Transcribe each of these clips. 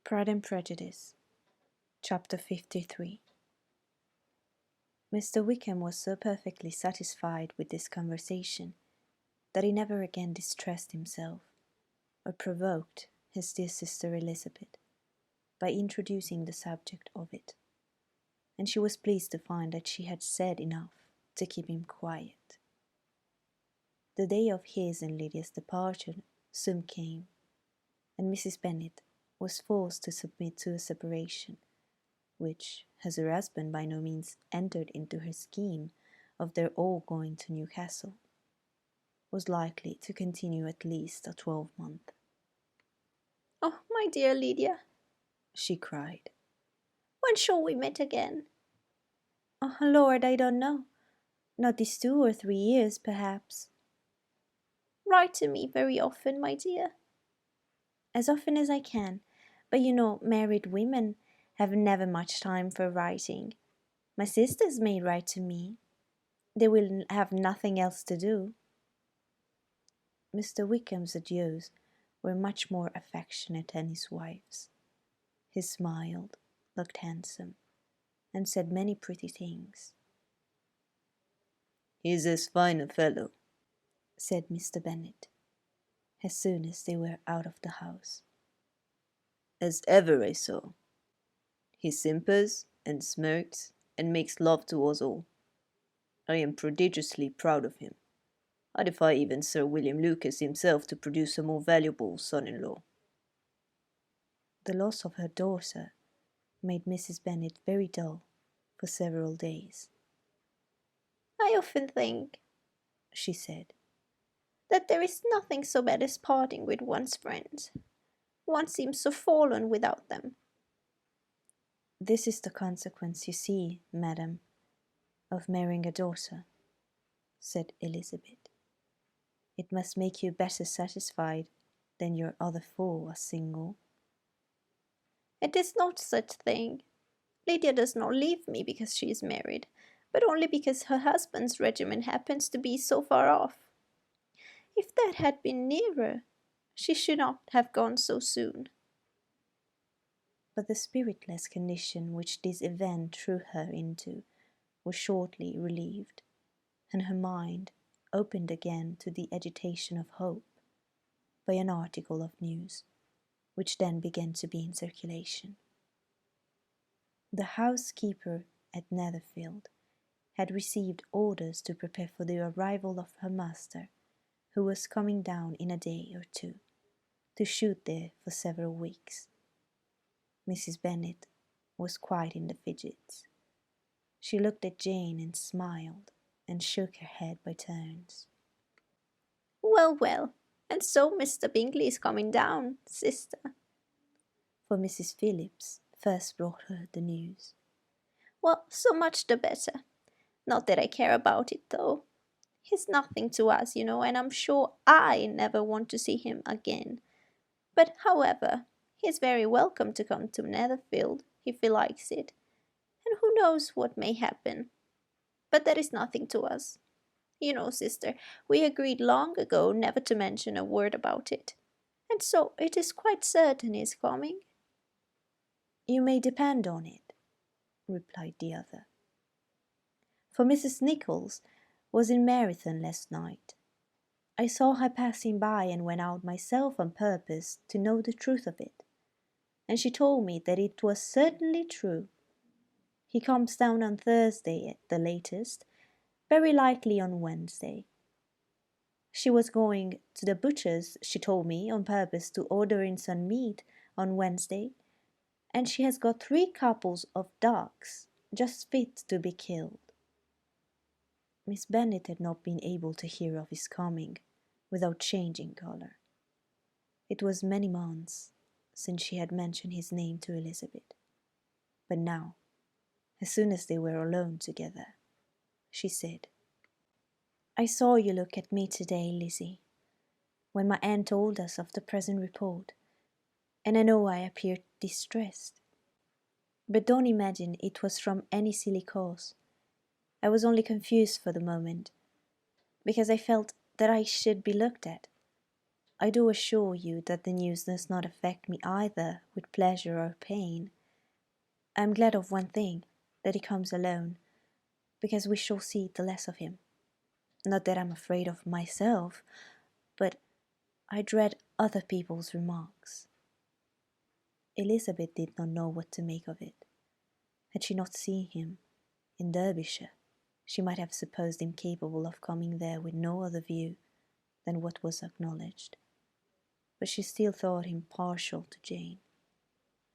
Pride and Prejudice, Chapter 53. Mr. Wickham was so perfectly satisfied with this conversation that he never again distressed himself or provoked his dear sister Elizabeth by introducing the subject of it, and she was pleased to find that she had said enough to keep him quiet. The day of his and Lydia's departure soon came, and Mrs. Bennet was forced to submit to a separation, which, as her husband by no means entered into her scheme of their all going to Newcastle, was likely to continue at least a 12-month. "Oh, my dear Lydia," she cried, "when shall we meet again?" "Oh, Lord, I don't know. Not these 2 or 3 years, perhaps." "Write to me very often, my dear." "As often as I can, but you know married women have never much time for writing. My sisters may write to me. They will have nothing else to do." Mr. Wickham's adieus were much more affectionate than his wife's. He smiled, looked handsome, and said many pretty things. "He's as fine a fellow," said Mr. Bennet, as soon as they were out of the house, "as ever I saw. He simpers and smirks and makes love to us all. I am prodigiously proud of him. I defy even Sir William Lucas himself to produce a more valuable son-in-law." The loss of her daughter made Mrs. Bennet very dull for several days. "I often think," she said, "that there is nothing so bad as parting with one's friends. One seems so forlorn without them." "This is the consequence, you see, madam, of marrying a daughter," said Elizabeth. "It must make you better satisfied than your other 4 are single." "It is not such thing. Lydia does not leave me because she is married, but only because her husband's regiment happens to be so far off. If that had been nearer, she should not have gone so soon." But the spiritless condition which this event threw her into was shortly relieved, and her mind opened again to the agitation of hope by an article of news, which then began to be in circulation. The housekeeper at Netherfield had received orders to prepare for the arrival of her master, who was coming down in a day or 2, to shoot there for several weeks. Mrs. Bennet was quite in the fidgets. She looked at Jane and smiled, and shook her head by turns. "Well, well, and so Mr. Bingley is coming down, sister?" For Mrs. Phillips first brought her the news. "Well, so much the better. Not that I care about it, though. He's nothing to us, you know, and I'm sure I never want to see him again. But, however, he's very welcome to come to Netherfield, if he likes it, and who knows what may happen. But that is nothing to us. You know, sister, we agreed long ago never to mention a word about it, and so it is quite certain he's coming." "You may depend on it," replied the other. "For Mrs. Nichols was in Meryton last night. I saw her passing by and went out myself on purpose to know the truth of it, and she told me that it was certainly true. He comes down on Thursday at the latest, very likely on Wednesday. She was going to the butcher's, she told me, on purpose to order in some meat on Wednesday, and she has got 3 couples of ducks just fit to be killed." Miss Bennet had not been able to hear of his coming without changing colour. It was many months since she had mentioned his name to Elizabeth, but now, as soon as they were alone together, she said, "I saw you look at me today, Lizzie, when my aunt told us of the present report, and I know I appeared distressed. But don't imagine it was from any silly cause. I was only confused for the moment, because I felt that I should be looked at. I do assure you that the news does not affect me either with pleasure or pain. I am glad of one thing, that he comes alone, because we shall see the less of him. Not that I'm afraid of myself, but I dread other people's remarks. Elizabeth did not know what to make of it. Had she not seen him in Derbyshire, she might have supposed him capable of coming there with no other view than what was acknowledged. But she still thought him partial to Jane,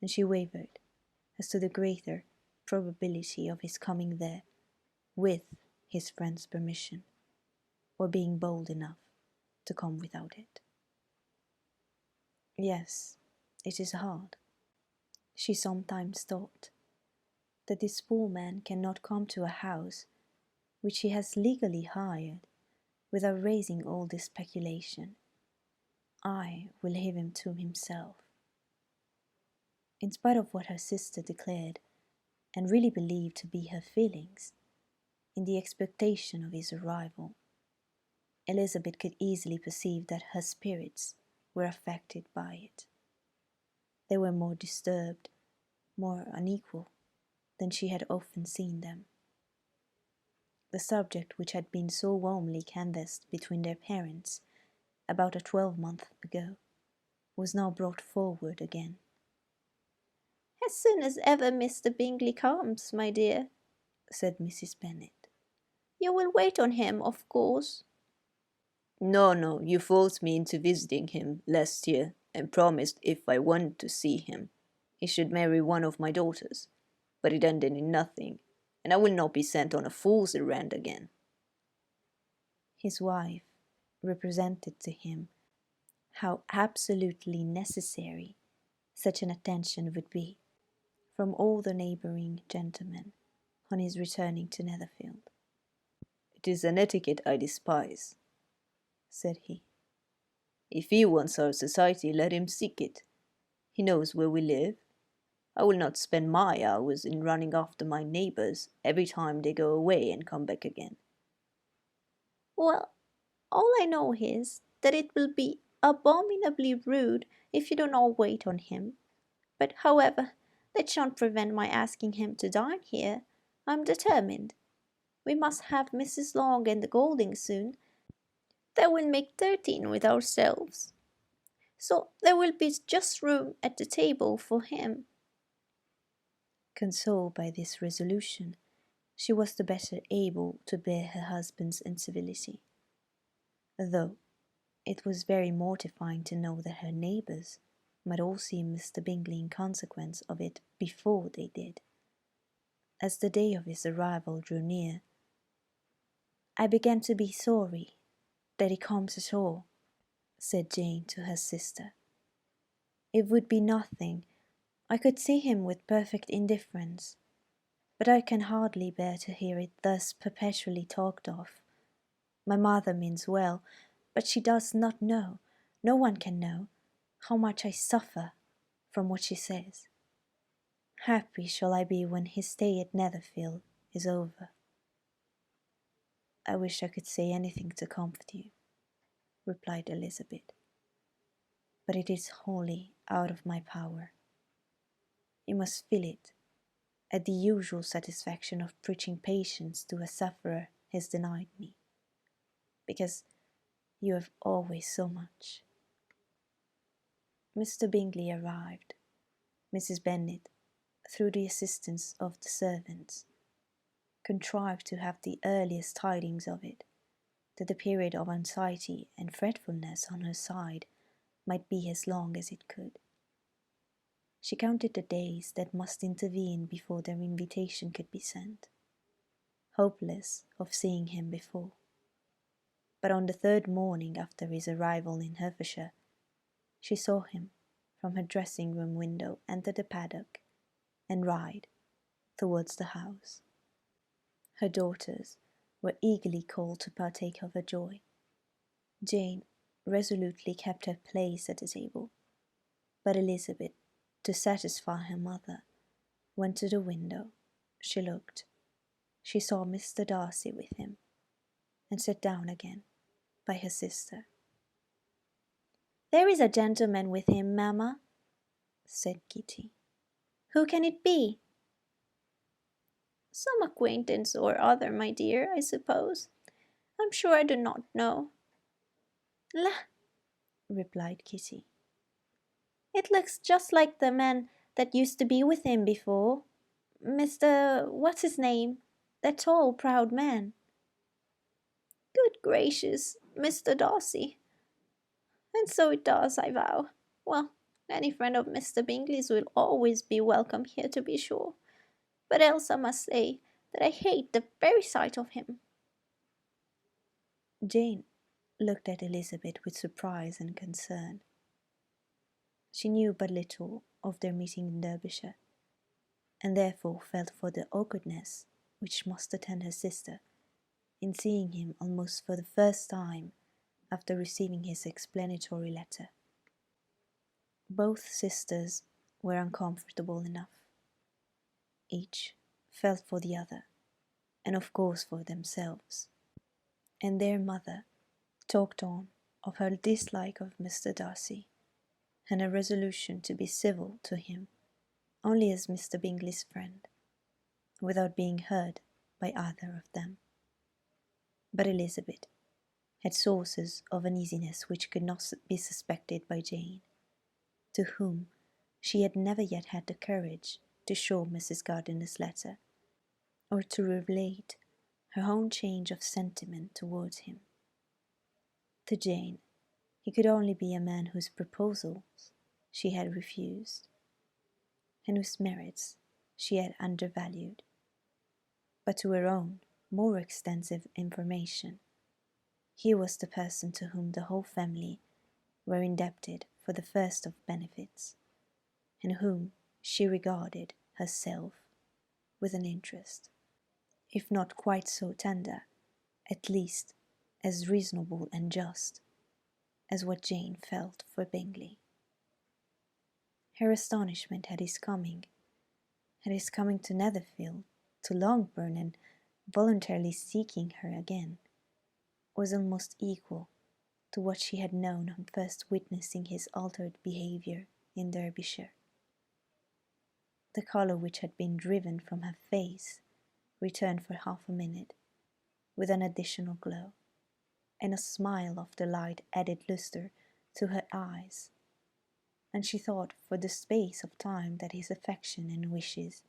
and she wavered as to the greater probability of his coming there with his friend's permission, or being bold enough to come without it. Yes, it is hard, she sometimes thought, that this poor man cannot come to a house which he has legally hired without raising all this speculation. I will leave him to himself. In spite of what her sister declared, and really believed to be her feelings, in the expectation of his arrival, Elizabeth could easily perceive that her spirits were affected by it. They were more disturbed, more unequal, than she had often seen them. The subject which had been so warmly canvassed between their parents about a 12-month ago was now brought forward again. "As soon as ever Mr. Bingley comes, my dear," said Mrs. Bennet. "You will wait on him, of course." No, you forced me into visiting him last year, and promised if I wanted to see him, he should marry one of my daughters. But it ended in nothing, and I will not be sent on a fool's errand again. His wife represented to him how absolutely necessary such an attention would be from all the neighbouring gentlemen on his returning to Netherfield. It is an etiquette I despise, said he. If he wants our society, let him seek it. He knows where we live. I will not spend my hours in running after my neighbours every time they go away and come back again. Well, all I know is that it will be abominably rude if you do not wait on him. But, however, that shan't prevent my asking him to dine here. I'm determined. We must have Mrs. Long and the Goldings soon. That will make 13 with ourselves. So there will be just room at the table for him. Consoled by this resolution, she was the better able to bear her husband's incivility, though it was very mortifying to know that her neighbours might all see Mr. Bingley in consequence of it before they did. As the day of his arrival drew near, "I began to be sorry that he comes at all," said Jane to her sister. "It would be nothing. I could see him with perfect indifference, but I can hardly bear to hear it thus perpetually talked of. My mother means well, but she does not know, no one can know, how much I suffer from what she says. Happy shall I be when his stay at Netherfield is over." "I wish I could say anything to comfort you," replied Elizabeth, "but it is wholly out of my power. You must feel it, at the usual satisfaction of preaching patience to a sufferer is denied me, because you have always so much." Mr. Bingley arrived. Mrs. Bennet, through the assistance of the servants, contrived to have the earliest tidings of it, that the period of anxiety and fretfulness on her side might be as long as it could. She counted the days that must intervene before their invitation could be sent, hopeless of seeing him before. But on the third morning after his arrival in Hertfordshire, she saw him from her dressing-room window enter the paddock and ride towards the house. Her daughters were eagerly called to partake of her joy. Jane resolutely kept her place at the table, but Elizabeth, to satisfy her mother, went to the window. She looked. She saw Mr. Darcy with him, and sat down again by her sister. "There is a gentleman with him, mamma," said Kitty. "Who can it be?" "Some acquaintance or other, my dear, I suppose. I'm sure I do not know." "La," replied Kitty, "it looks just like the man that used to be with him before. Mr. What's his name? That tall, proud man." "Good gracious, Mr. Darcy. And so it does, I vow. Well, any friend of Mr. Bingley's will always be welcome here, to be sure. But else I must say that I hate the very sight of him." Jane looked at Elizabeth with surprise and concern. She knew but little of their meeting in Derbyshire, and therefore felt for the awkwardness which must attend her sister in seeing him almost for the first time after receiving his explanatory letter. Both sisters were uncomfortable enough. Each felt for the other, and of course for themselves. And their mother talked on of her dislike of Mr. Darcy, and her resolution to be civil to him only as Mr. Bingley's friend, without being heard by either of them. But Elizabeth had sources of uneasiness which could not be suspected by Jane, to whom she had never yet had the courage to show Mrs. Gardiner's letter, or to relate her own change of sentiment towards him. To Jane, he could only be a man whose proposals she had refused, and whose merits she had undervalued. But to her own more extensive information, he was the person to whom the whole family were indebted for the first of benefits, and whom she regarded herself with an interest, if not quite so tender, at least as reasonable and just as what Jane felt for Bingley. Her astonishment at his coming to Netherfield, to Longbourn, and voluntarily seeking her again, was almost equal to what she had known on first witnessing his altered behaviour in Derbyshire. The colour which had been driven from her face returned for half a minute, with an additional glow, and a smile of delight added lustre to her eyes, and she thought for the space of time that his affection and wishes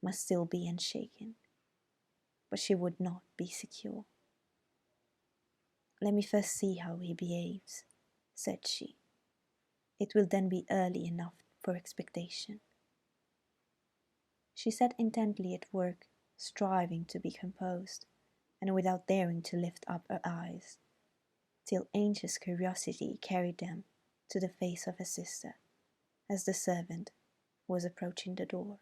must still be unshaken, but she would not be secure. "Let me first see how he behaves," said she. "It will then be early enough for expectation." She sat intently at work, striving to be composed, and without daring to lift up her eyes, till anxious curiosity carried them to the face of her sister, as the servant was approaching the door.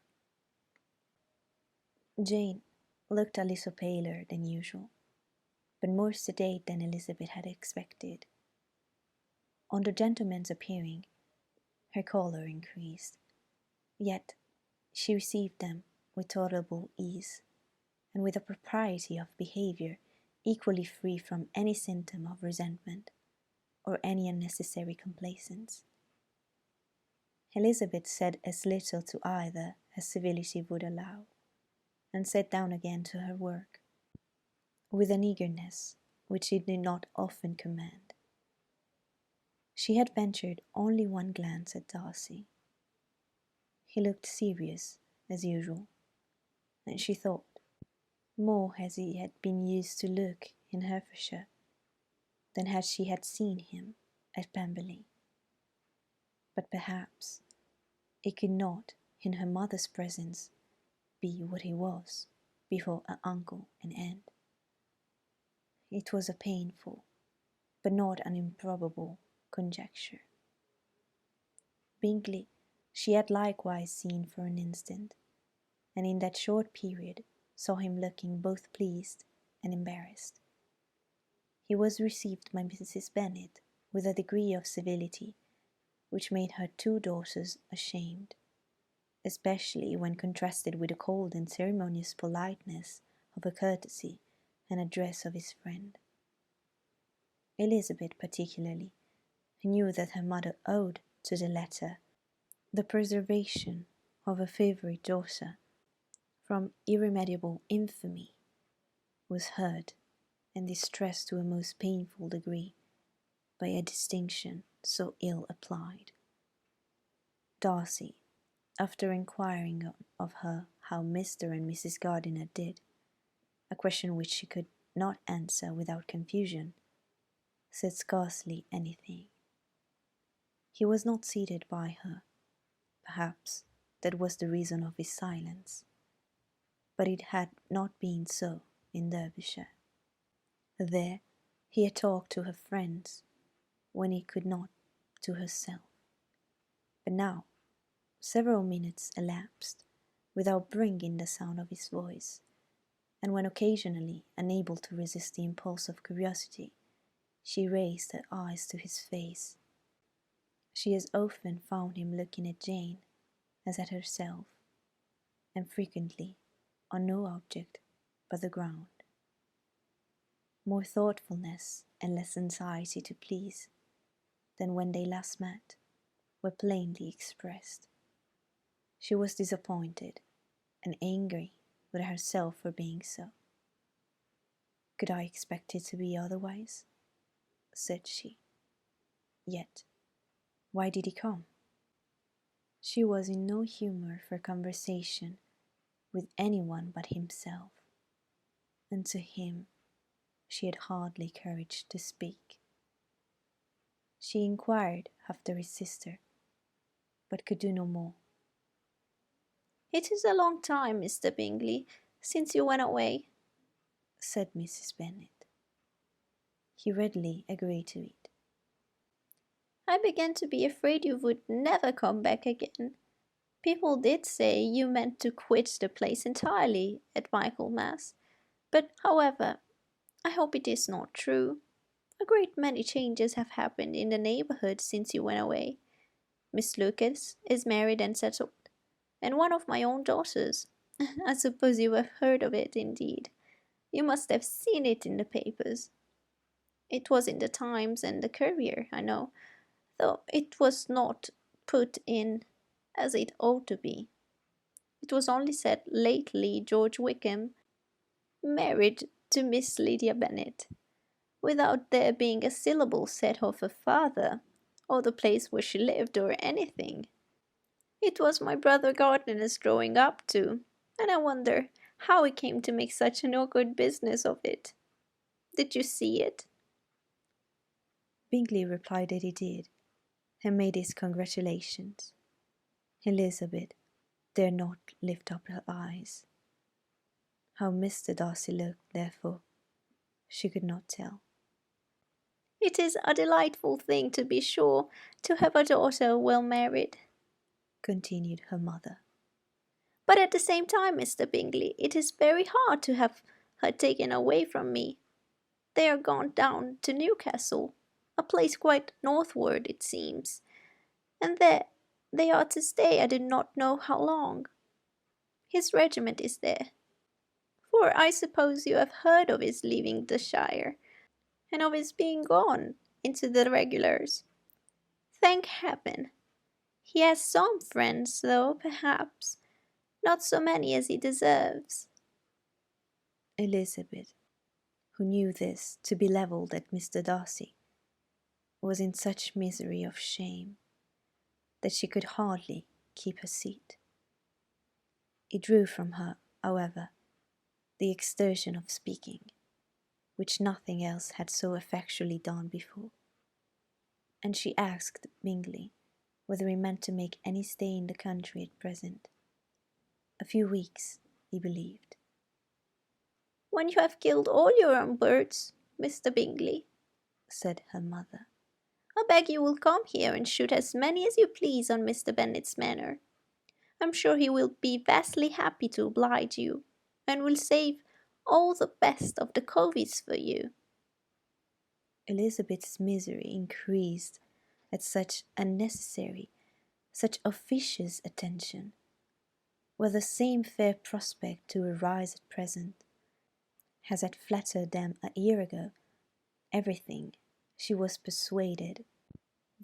Jane looked a little paler than usual, but more sedate than Elizabeth had expected. On the gentleman's appearing, her colour increased, yet she received them with tolerable ease, and with a propriety of behaviour equally free from any symptom of resentment or any unnecessary complaisance. Elizabeth said as little to either as civility would allow, and sat down again to her work, with an eagerness which she did not often command. She had ventured only one glance at Darcy. He looked serious as usual, and she thought more as he had been used to look in Hertfordshire than as she had seen him at Pemberley. But perhaps it could not, in her mother's presence, be what he was before her uncle and aunt. It was a painful, but not an improbable, conjecture. Bingley she had likewise seen for an instant, and in that short period saw him looking both pleased and embarrassed. He was received by Mrs. Bennet with a degree of civility which made her two daughters ashamed, especially when contrasted with the cold and ceremonious politeness of the courtesy and address of his friend. Elizabeth particularly who knew that her mother owed to the letter the preservation of her favourite daughter from irremediable infamy, was hurt and distressed to a most painful degree by a distinction so ill applied. Darcy, after inquiring of her how Mr. and Mrs. Gardiner did, a question which she could not answer without confusion, said scarcely anything. He was not seated by her. Perhaps that was the reason of his silence, but it had not been so in Derbyshire. There he had talked to her friends when he could not to herself. But now several minutes elapsed without bringing the sound of his voice, and when occasionally unable to resist the impulse of curiosity, she raised her eyes to his face, she as often found him looking at Jane as at herself, and frequently on no object but the ground. More thoughtfulness and less anxiety to please than when they last met were plainly expressed. She was disappointed and angry with herself for being so. Could I expect it to be otherwise? Said she. Yet, why did he come? She was in no humour for conversation with anyone but himself, and to him she had hardly courage to speak. She inquired after his sister, but could do no more. "It is a long time, Mr. Bingley, since you went away," said Mrs. Bennet. He readily agreed to it. "I began to be afraid you would never come back again. People did say you meant to quit the place entirely at Michaelmas, but, however, I hope it is not true. A great many changes have happened in the neighbourhood since you went away. Miss Lucas is married and settled, and one of my own daughters. I suppose you have heard of it, indeed. You must have seen it in the papers. It was in the Times and the Courier, I know, though it was not put in as it ought to be. It was only said lately George Wickham married to Miss Lydia Bennet, without there being a syllable said of her father, or the place where she lived, or anything. It was my brother Gardiner's drawing up to, and I wonder how he came to make such an awkward business of it. Did you see it?" Bingley replied that he did, and made his congratulations. Elizabeth dared not lift up her eyes. How Mr. Darcy looked, therefore, she could not tell. "It is a delightful thing, to be sure, to have a daughter well married," continued her mother. "but at the same time, Mr. Bingley, it is very hard to have her taken away from me. They are gone down to Newcastle, a place quite northward, it seems, and there they are to stay I do not know how long. His regiment is there, for I suppose you have heard of his leaving the shire, and of his being gone into the regulars. Thank heaven! He has some friends, though, perhaps, not so many as he deserves." Elizabeth, who knew this to be levelled at Mr. Darcy, was in such misery of shame that she could hardly keep her seat. It drew from her, however, the exertion of speaking, which nothing else had so effectually done before, and she asked Bingley whether he meant to make any stay in the country at present. A few weeks, he believed. "When you have killed all your own birds, Mr. Bingley," said her mother, "I beg you will come here and shoot as many as you please on Mr. Bennet's manor. I'm sure he will be vastly happy to oblige you, and will save all the best of the coveys for you." Elizabeth's misery increased at such unnecessary, such officious attention. Were the same fair prospect to arise at present as had flattered them a year ago, everything, she was persuaded,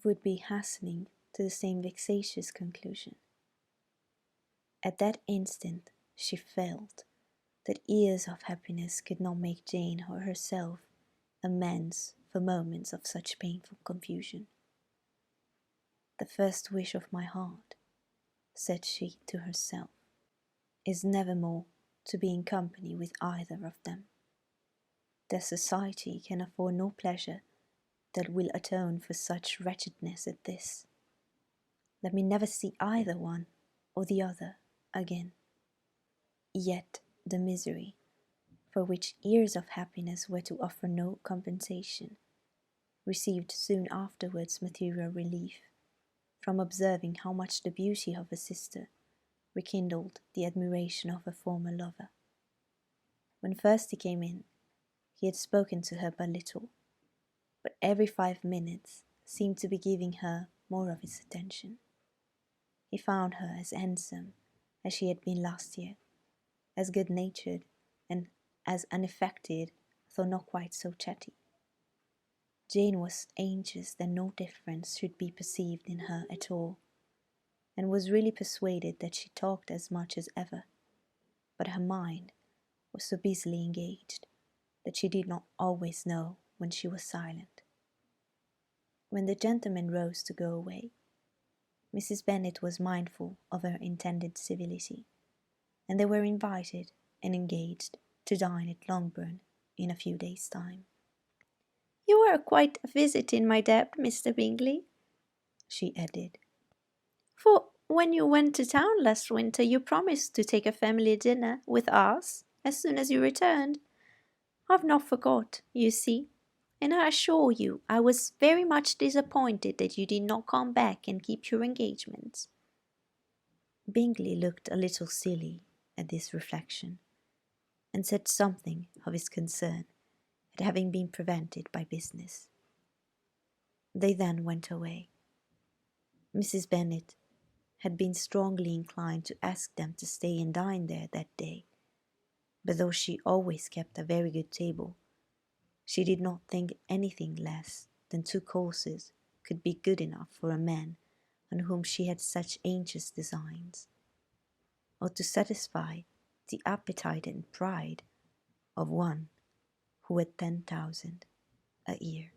would be hastening to the same vexatious conclusion. At that instant she felt that years of happiness could not make Jane or herself amends for moments of such painful confusion. "The first wish of my heart," said she to herself, "is nevermore to be in company with either of them. Their society can afford no pleasure that will atone for such wretchedness as this. Let me never see either one or the other again." Yet the misery, for which years of happiness were to offer no compensation, received soon afterwards material relief from observing how much the beauty of her sister rekindled the admiration of her former lover. When first he came in, he had spoken to her but little, but every 5 minutes seemed to be giving her more of his attention. He found her as handsome as she had been last year, as good-natured and as unaffected, though not quite so chatty. Jane was anxious that no difference should be perceived in her at all, and was really persuaded that she talked as much as ever, but her mind was so busily engaged that she did not always know when she was silent. When the gentlemen rose to go away, Mrs. Bennet was mindful of her intended civility, and they were invited and engaged to dine at Longbourn in a few days' time. "You are quite a visit in my debt, Mr. Bingley," she added, "for when you went to town last winter you promised to take a family dinner with us as soon as you returned. I've not forgot, you see, and I assure you I was very much disappointed that you did not come back and keep your engagements." Bingley looked a little silly at this reflection, and said something of his concern at having been prevented by business. They then went away. Mrs. Bennet had been strongly inclined to ask them to stay and dine there that day, but though she always kept a very good table, she did not think anything less than 2 courses could be good enough for a man on whom she had such anxious designs, or to satisfy the appetite and pride of one who had 10,000 a year.